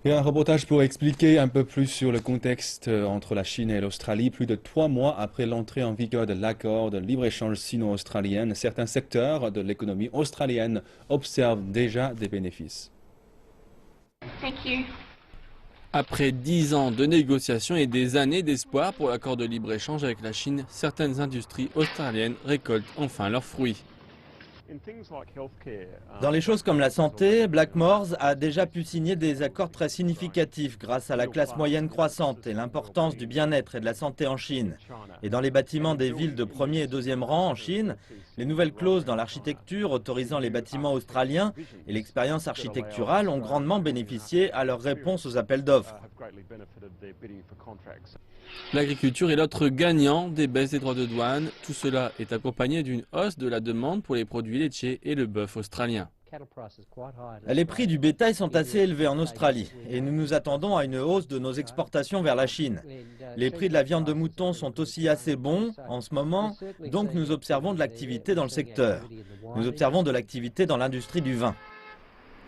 Et un reportage pour expliquer un peu plus sur le contexte entre la Chine et l'Australie. Plus de 3 mois après l'entrée en vigueur de l'accord de libre-échange sino-australien, certains secteurs de l'économie australienne observent déjà des bénéfices. Thank you. Après 10 ans de négociations et des années d'espoir pour l'accord de libre-échange avec la Chine, certaines industries australiennes récoltent enfin leurs fruits. Dans les choses comme la santé, Blackmores a déjà pu signer des accords très significatifs grâce à la classe moyenne croissante et l'importance du bien-être et de la santé en Chine. Et dans les bâtiments des villes de premier et deuxième rang en Chine, les nouvelles clauses dans l'architecture autorisant les bâtiments australiens et l'expérience architecturale ont grandement bénéficié à leur réponse aux appels d'offres. L'agriculture est l'autre gagnant des baisses des droits de douane. Tout cela est accompagné d'une hausse de la demande pour les produits laitiers et le bœuf australien. Les prix du bétail sont assez élevés en Australie et nous nous attendons à une hausse de nos exportations vers la Chine. Les prix de la viande de mouton sont aussi assez bons en ce moment, donc nous observons de l'activité dans le secteur. Nous observons de l'activité dans l'industrie du vin.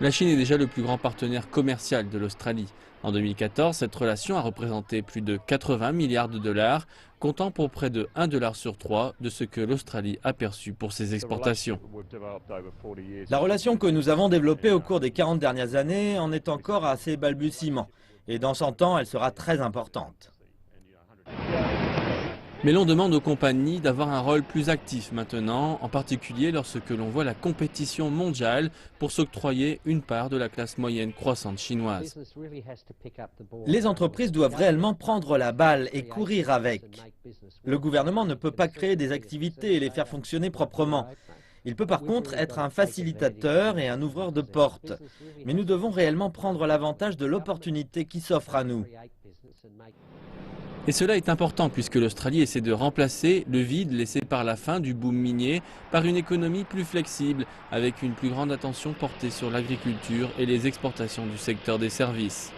La Chine est déjà le plus grand partenaire commercial de l'Australie. En 2014, cette relation a représenté plus de 80 milliards de dollars, comptant pour près de 1 dollar sur 3 de ce que l'Australie a perçu pour ses exportations. La relation que nous avons développée au cours des 40 dernières années en est encore à ses balbutiements. Et dans 100 ans, elle sera très importante. Mais l'on demande aux compagnies d'avoir un rôle plus actif maintenant, en particulier lorsque l'on voit la compétition mondiale pour s'octroyer une part de la classe moyenne croissante chinoise. Les entreprises doivent réellement prendre la balle et courir avec. Le gouvernement ne peut pas créer des activités et les faire fonctionner proprement. Il peut par contre être un facilitateur et un ouvreur de portes. Mais nous devons réellement prendre l'avantage de l'opportunité qui s'offre à nous. Et cela est important puisque l'Australie essaie de remplacer le vide laissé par la fin du boom minier par une économie plus flexible avec une plus grande attention portée sur l'agriculture et les exportations du secteur des services.